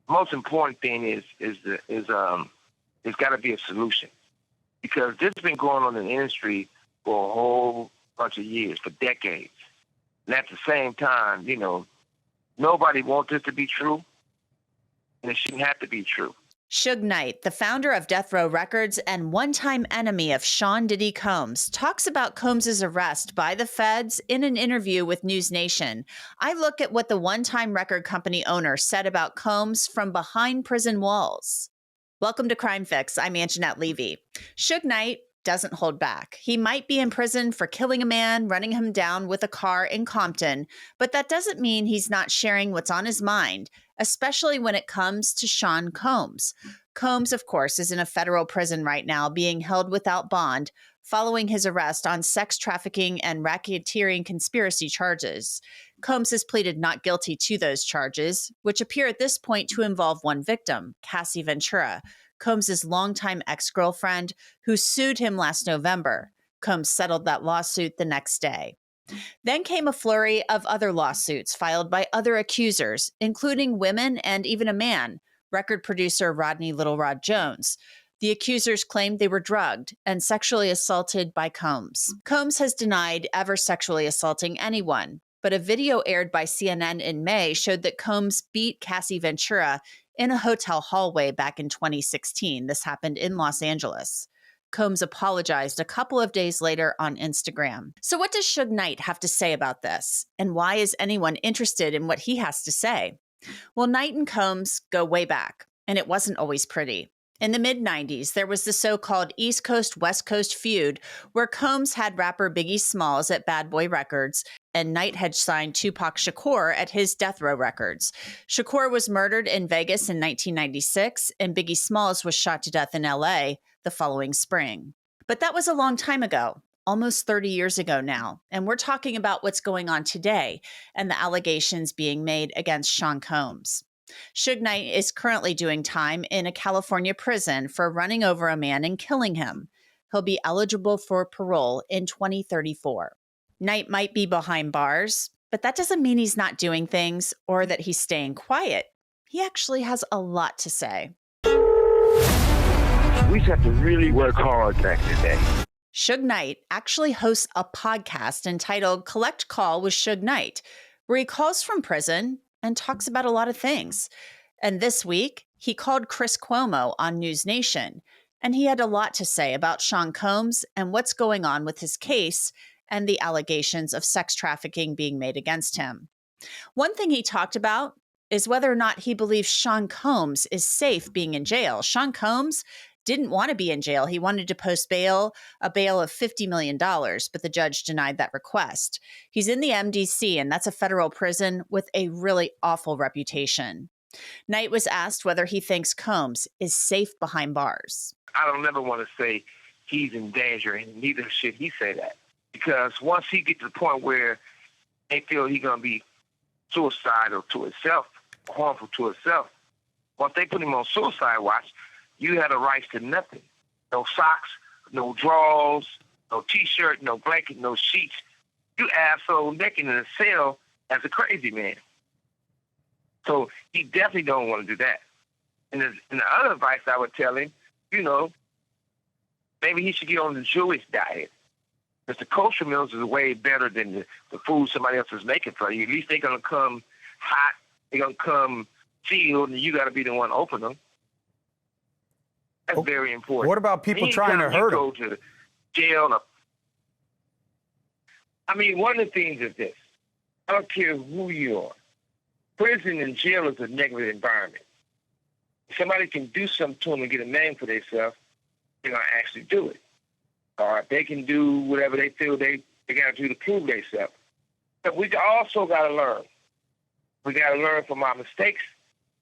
most important thing is there's got to be a solution, because this has been going on in the industry for a whole bunch of years, for decades. And at the same time, you know, nobody wants this to be true, and it shouldn't have to be true. Suge Knight, the founder of Death Row Records and one-time enemy of Sean Diddy Combs, talks about Combs' arrest by the feds in an interview with NewsNation. I look at what the one-time record company owner said about Combs from behind prison walls. Welcome to Crime Fix. I'm Angenette Levy. Suge Knight doesn't hold back. He might be in prison for killing a man, running him down with a car in Compton, but that doesn't mean he's not sharing what's on his mind, especially when it comes to Sean Combs. Combs, of course, is in a federal prison right now, being held without bond following his arrest on sex trafficking and racketeering conspiracy charges. Combs has pleaded not guilty to those charges, which appear at this point to involve one victim, Cassie Ventura, Combs' longtime ex-girlfriend, who sued him last November. Combs settled that lawsuit the next day. Then came a flurry of other lawsuits filed by other accusers, including women and even a man, record producer Rodney Little Rod Jones. The accusers claimed they were drugged and sexually assaulted by Combs. Combs has denied ever sexually assaulting anyone, but a video aired by CNN in May showed that Combs beat Cassie Ventura in a hotel hallway back in 2016. This happened in Los Angeles. Combs apologized a couple of days later on Instagram. So what does Suge Knight have to say about this? And why is anyone interested in what he has to say? Well, Knight and Combs go way back, and it wasn't always pretty. In the mid-90s, there was the so-called East Coast-West Coast feud where Combs had rapper Biggie Smalls at Bad Boy Records, and Knight had signed Tupac Shakur at his Death Row Records. Shakur was murdered in Vegas in 1996, and Biggie Smalls was shot to death in L.A. the following spring. But that was a long time ago, almost 30 years ago now, and we're talking about what's going on today and the allegations being made against Sean Combs. Suge Knight is currently doing time in a California prison for running over a man and killing him. He'll be eligible for parole in 2034. Knight might be behind bars, but that doesn't mean he's not doing things or that he's staying quiet. He actually has a lot to say. We just have to really work hard back in the day. Suge Knight actually hosts a podcast entitled Collect Call with Suge Knight, where he calls from prison and talks about a lot of things. And this week, he called Chris Cuomo on NewsNation, and he had a lot to say about Sean Combs and what's going on with his case and the allegations of sex trafficking being made against him. One thing he talked about is whether or not he believes Sean Combs is safe being in jail. Sean Combs didn't want to be in jail. He wanted to post bail, a bail of $50 million, but the judge denied that request. He's in the MDC, and that's a federal prison with a really awful reputation. Knight was asked whether he thinks Combs is safe behind bars. I don't never want to say he's in danger, and neither should he say that. Because once he gets to the point where they feel he's going to be suicidal to himself, harmful to himself, once they put him on suicide watch, you had a right to nothing. No socks, no drawers, no T-shirt, no blanket, no sheets. You asshole naked in a cell as a crazy man. So he definitely don't want to do that. And the other advice I would tell him, you know, maybe he should get on the Jewish diet. Because the kosher meals is way better than the food somebody else is making for you. At least they're going to come hot. They're going to come sealed, and you got to be the one to open them. That's very important. What about people trying to hurt him? Go to jail. I mean, one of the things is this. I don't care who you are. Prison and jail is a negative environment. If somebody can do something to them and get a name for themselves, they're going to actually do it. Or they can do whatever they feel they got to do to prove themselves. But we also got to learn. We got to learn from our mistakes.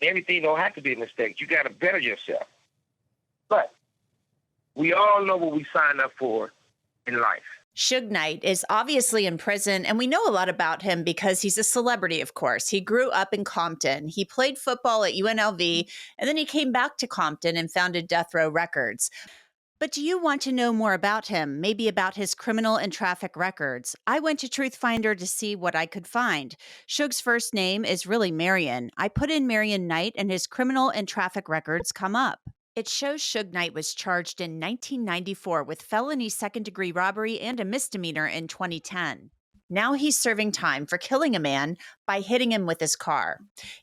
Everything don't have to be a mistake. You got to better yourself. But we all know what we signed up for in life. Suge Knight is obviously in prison, and we know a lot about him because he's a celebrity, of course. He grew up in Compton. He played football at UNLV, and then he came back to Compton and founded Death Row Records. But do you want to know more about him, maybe about his criminal and traffic records? I went to Truthfinder to see what I could find. Suge's first name is really Marion. I put in Marion Knight and his criminal and traffic records come up. It shows Suge Knight was charged in 1994 with felony second-degree robbery and a misdemeanor in 2010. Now he's serving time for killing a man by hitting him with his car.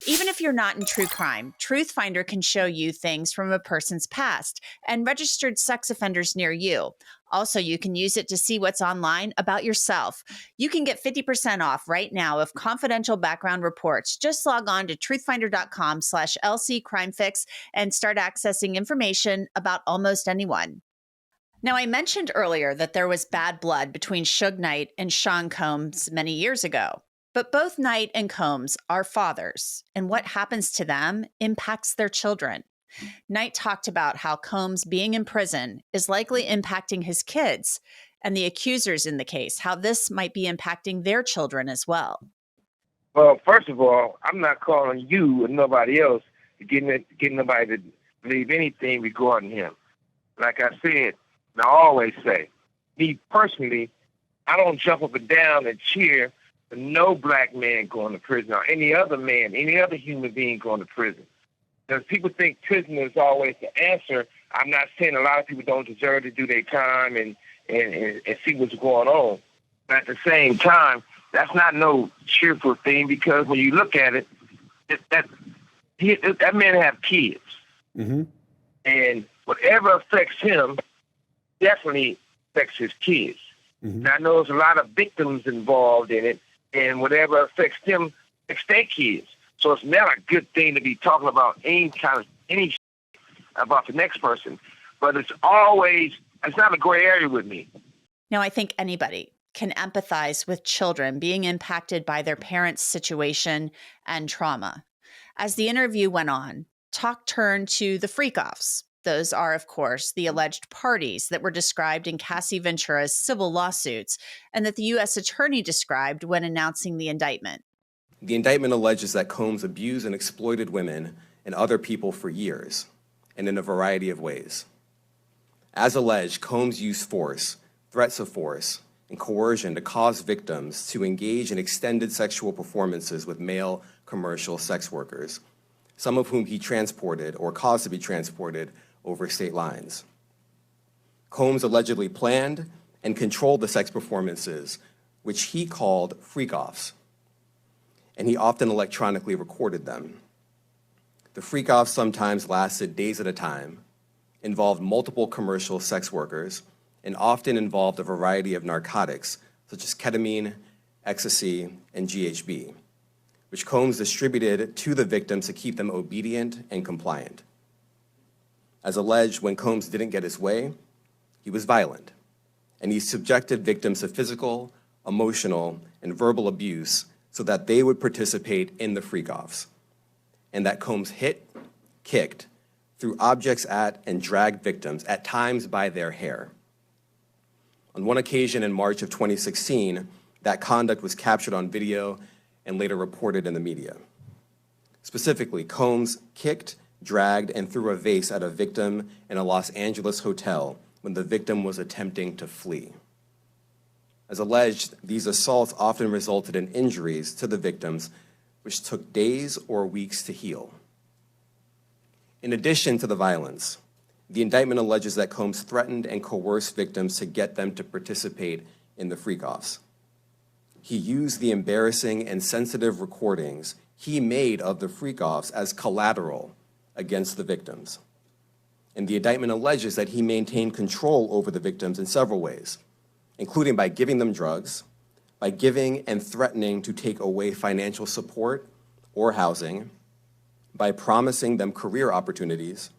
Even if you're not in true crime, Truthfinder can show you things from a person's past and registered sex offenders near you. Also, you can use it to see what's online about yourself. You can get 50% off right now of confidential background reports. Just log on to truthfinder.com/LCCrimeFix and start accessing information about almost anyone. Now, I mentioned earlier that there was bad blood between Suge Knight and Sean Combs many years ago. But both Knight and Combs are fathers, and what happens to them impacts their children. Knight talked about how Combs being in prison is likely impacting his kids, and the accusers in the case, how this might be impacting their children as well. Well, first of all, I'm not calling you or nobody else to get nobody to believe anything regarding him. Like I said, and I always say, me personally, I don't jump up and down and cheer for no black man going to prison or any other man, any other human being going to prison. Because people think prison is always the answer. I'm not saying a lot of people don't deserve to do their time and see what's going on. But at the same time, that's not no cheerful thing, because when you look at it, that man have kids. Mm-hmm. And whatever affects him definitely affects his kids. Mm-hmm. Now, I know there's a lot of victims involved in it, and whatever affects them affects their kids. So it's not a good thing to be talking about any about the next person. But it's not a gray area with me. Now, I think anybody can empathize with children being impacted by their parents' situation and trauma. As the interview went on, talk turned to the freak-offs. Those are, of course, the alleged parties that were described in Cassie Ventura's civil lawsuits and that the U.S. attorney described when announcing the indictment. The indictment alleges that Combs abused and exploited women and other people for years, and in a variety of ways. As alleged, Combs used force, threats of force, and coercion to cause victims to engage in extended sexual performances with male commercial sex workers, some of whom he transported or caused to be transported over state lines. Combs allegedly planned and controlled the sex performances, which he called freak-offs, and he often electronically recorded them. The freak-offs sometimes lasted days at a time, involved multiple commercial sex workers, and often involved a variety of narcotics, such as ketamine, ecstasy, and GHB, which Combs distributed to the victims to keep them obedient and compliant. As alleged, when Combs didn't get his way, he was violent, and he subjected victims to physical, emotional, and verbal abuse so that they would participate in the freak-offs, and that Combs hit, kicked, threw objects at, and dragged victims, at times by their hair. On one occasion in March of 2016, that conduct was captured on video and later reported in the media. Specifically, Combs kicked, dragged, and threw a vase at a victim in a Los Angeles hotel when the victim was attempting to flee. As alleged, these assaults often resulted in injuries to the victims, which took days or weeks to heal. In addition to the violence, the indictment alleges that Combs threatened and coerced victims to get them to participate in the freak-offs. He used the embarrassing and sensitive recordings he made of the freak-offs as collateral against the victims. And the indictment alleges that he maintained control over the victims in several ways, including by giving them drugs, by giving and threatening to take away financial support or housing, by promising them career opportunities,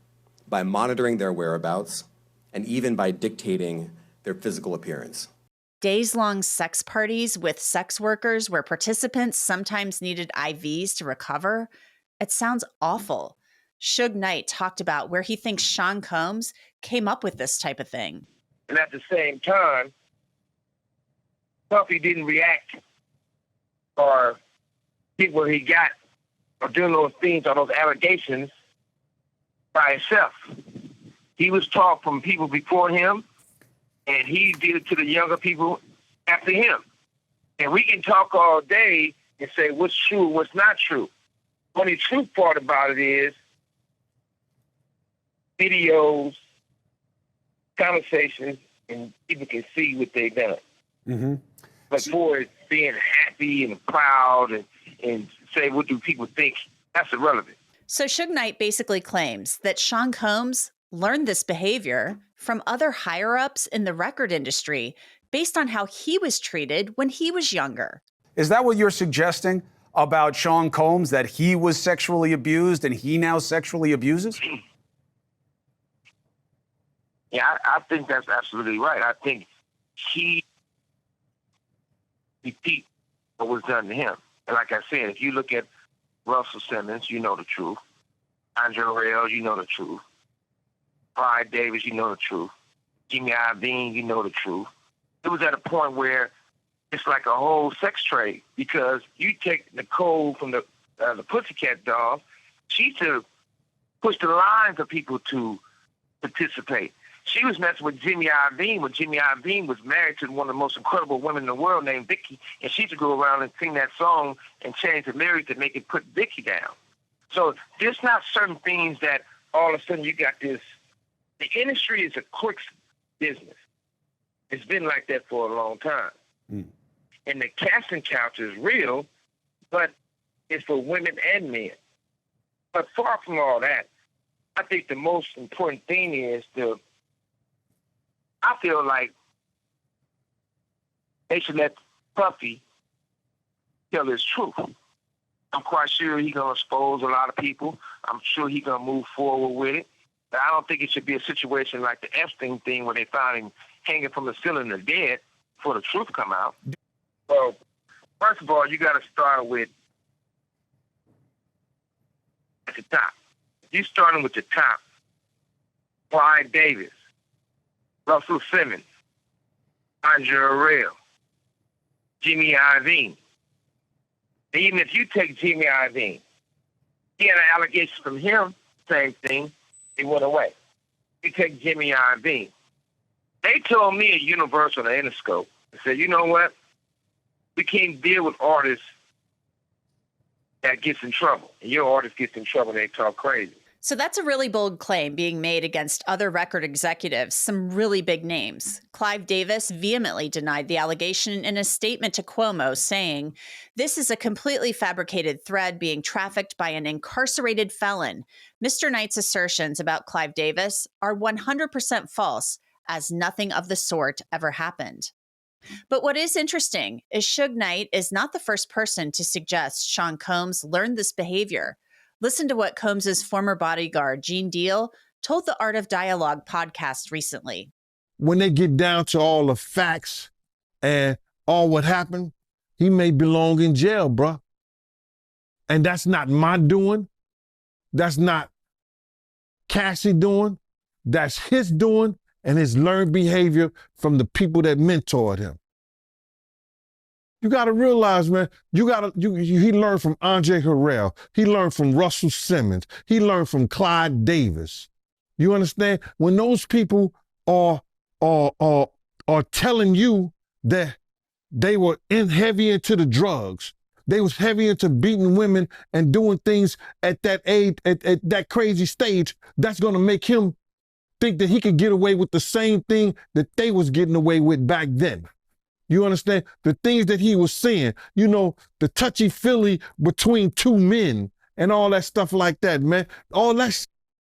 by monitoring their whereabouts, and even by dictating their physical appearance. Days-long sex parties with sex workers where participants sometimes needed IVs to recover. It sounds awful. Suge Knight talked about where he thinks Sean Combs came up with this type of thing. And at the same time, Puffy didn't react or get where he got or doing those things or those allegations by himself. He was taught from people before him, and he did it to the younger people after him. And we can talk all day and say what's true and what's not true. Only true part about it is videos, conversations, and people can see what they've done. Mm-hmm. But for it being happy and proud and say what do people think, that's irrelevant. So Suge Knight basically claims that Sean Combs learned this behavior from other higher-ups in the record industry based on how he was treated when he was younger. Is that what you're suggesting about Sean Combs, that he was sexually abused and he now sexually abuses? Yeah, I think that's absolutely right. I think he repeat what was done to him. And like I said, if you look at Russell Simmons, you know the truth. Angenette, you know the truth. Clive Davis, you know the truth. Jimmy Iovine, you know the truth. It was at a point where it's like a whole sex trade, because you take Nicole from the Pussycat Dolls, she used to push the line for people to participate. She was messing with Jimmy Iovine when Jimmy Iovine was married to one of the most incredible women in the world named Vicky, and she used to go around and sing that song and change the lyrics to make it put Vicky down. So there's not certain things that all of a sudden you got this. The industry is a quick business. It's been like that for a long time. Mm. And the casting couch is real, but it's for women and men. But far from all that, I think the most important thing is I feel like they should let Puffy tell his truth. I'm quite sure he's going to expose a lot of people. I'm sure he's going to move forward with it. But I don't think it should be a situation like the Epstein thing where they found him hanging from the ceiling or dead before the truth come out. So, first of all, you got to start with at the top. If you're starting with the top, Clive Davis, Russell Simmons, Angenette, Jimmy Iovine. Even if you take Jimmy Iovine, he had an allegation from him, same thing, it went away. You take Jimmy Iovine. They told me at Universal and Interscope, they said, you know what? We can't deal with artists that gets in trouble. And your artist gets in trouble, they talk crazy. So that's a really bold claim being made against other record executives, some really big names. Clive Davis vehemently denied the allegation in a statement to Cuomo, saying, "This is a completely fabricated thread being trafficked by an incarcerated felon. Mr. Knight's assertions about Clive Davis are 100% false, as nothing of the sort ever happened." But what is interesting is Suge Knight is not the first person to suggest Sean Combs learned this behavior. Listen to what Combs' former bodyguard, Gene Deal, told the Art of Dialogue podcast recently. When they get down to all the facts and all what happened, he may belong in jail, bruh. And that's not my doing. That's not Cassie doing. That's his doing and his learned behavior from the people that mentored him. You got to realize, man, he learned from Angenette. He learned from Russell Simmons. He learned from Clive Davis. You understand? When those people are telling you that they were heavy into the drugs, they was heavy into beating women and doing things at that age, at that crazy stage, that's going to make him think that he could get away with the same thing that they was getting away with back then. You understand? The things that he was saying, you know, the touchy-feely between two men and all that stuff like that, man. All that,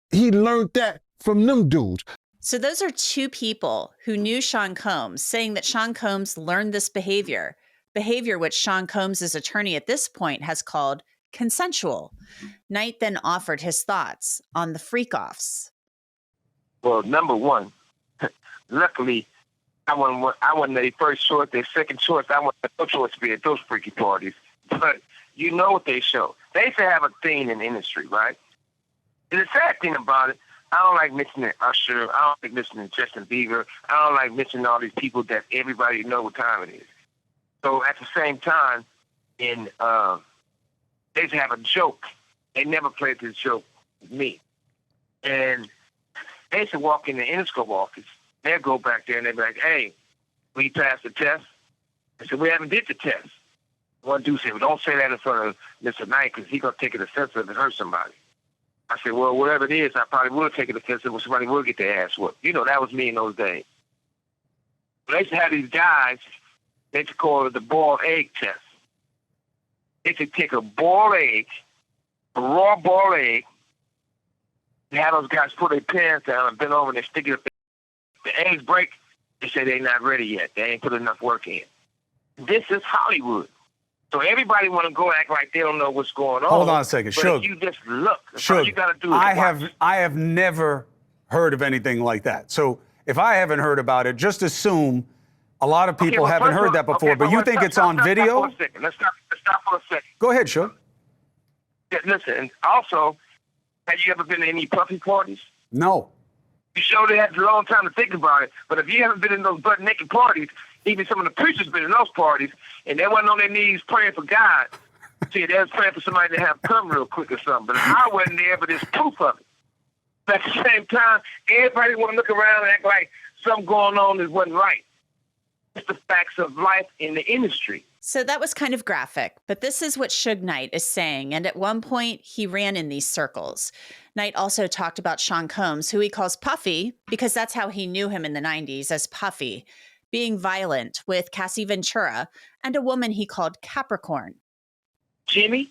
he learned that from them dudes. So those are two people who knew Sean Combs, saying that Sean Combs learned this behavior which Sean Combs' attorney at this point has called consensual. Knight then offered his thoughts on the freak-offs. Well, number one, luckily, I wasn't their first choice, their second choice. I wasn't no choice to be at those freaky parties. But you know what they show. They used to have a thing in the industry, right? And the sad thing about it, I don't like mentioning Usher. I don't like mentioning Justin Bieber. I don't like mentioning all these people that everybody know what time it is. So at the same time, they used to have a joke. They never played this joke with me. And They used to walk in the Interscope office. They'll go back there and they'll be like, hey, we passed the test. I said, we haven't did the test. One dude said, well, don't say that in front of Mr. Knight because he's going to take it offensive and hurt somebody. I said, well, whatever it is, I probably will take it offensive when somebody will get their ass whooped. You know, that was me in those days. But they used to have these guys, they used to call it the boiled egg test. They could take a boiled egg, a raw boiled egg, and have those guys put their pants down and bend over and they stick it up. The eggs break, they say they're not ready yet. They ain't put enough work in. This is Hollywood. So everybody want to go act like they don't know what's going on. Hold on a second, but Suge. if you just look. That's Suge, all you got to do is I have never heard of anything like that. So if I haven't heard about it, just assume a lot of people haven't heard that before. But you think it's on video? Let's stop for a second. Go ahead, Suge. Yeah, listen, and also, have you ever been to any puffy parties? No. You sure they had a long time to think about it, but if you haven't been in those butt-naked parties, even some of the preachers been in those parties, and they wasn't on their knees praying for God. See, they was praying for somebody to have come real quick or something, but I wasn't there, but there's proof of it. But at the same time, everybody want to look around and act like something going on that wasn't right. It's the facts of life in the industry. So that was kind of graphic, but this is what Suge Knight is saying. And at one point, he ran in these circles. Knight also talked about Sean Combs, who he calls Puffy, because that's how he knew him in the 90s, as Puffy, being violent with Cassie Ventura and a woman he called Capricorn. Jimmy,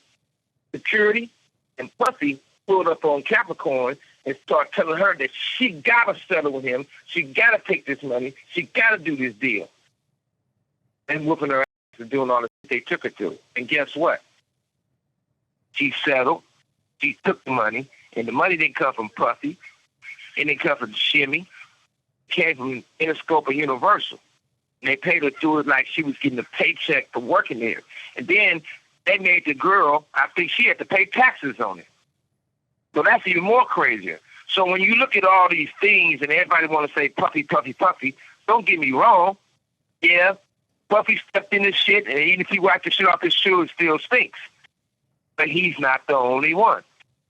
Security, and Puffy pulled up on Capricorn and started telling her that she got to settle with him. She got to take this money. She got to do this deal. And whooping her ass and doing all the shit they took her to. And guess what? She settled. She took the money. And the money didn't come from Puffy. It didn't come from Shimmy. It came from Interscope or Universal. And they paid her through it like she was getting a paycheck for working there. And then they made the girl, I think she had to pay taxes on it. So that's even more crazier. So when you look at all these things and everybody want to say Puffy, Puffy, Puffy, don't get me wrong. Yeah, Puffy stepped in this shit, and even if he wiped the shit off his shoe, it still stinks. But he's not the only one.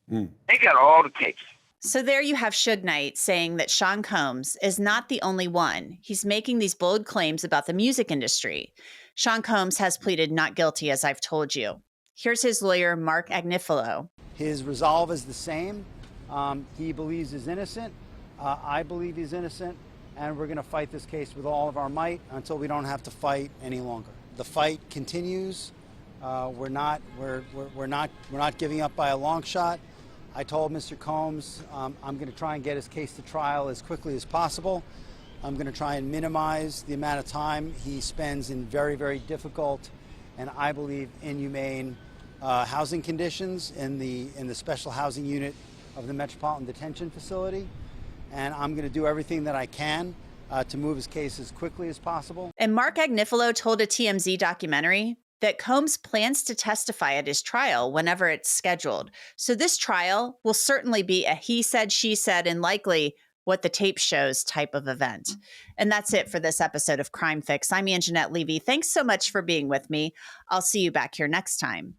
They got all the tapes. So there you have Suge Knight saying that Sean Combs is not the only one. He's making these bold claims about the music industry. Sean Combs has pleaded not guilty, as I've told you. Here's his lawyer, Mark Agnifilo. His resolve is the same. He believes he's innocent. I believe he's innocent. And we're going to fight this case with all of our might until we don't have to fight any longer. The fight continues. We're not giving up by a long shot. I told Mr. Combs I'm going to try and get his case to trial as quickly as possible. I'm going to try and minimize the amount of time he spends in very, very difficult and I believe inhumane housing conditions in the special housing unit of the Metropolitan Detention Facility. And I'm going to do everything that I can to move his case as quickly as possible. And Mark Agnifilo told a TMZ documentary that Combs plans to testify at his trial whenever it's scheduled. So this trial will certainly be a he said, she said, and likely what the tape shows type of event. And that's it for this episode of Crime Fix. I'm Angenette Levy. Thanks so much for being with me. I'll see you back here next time.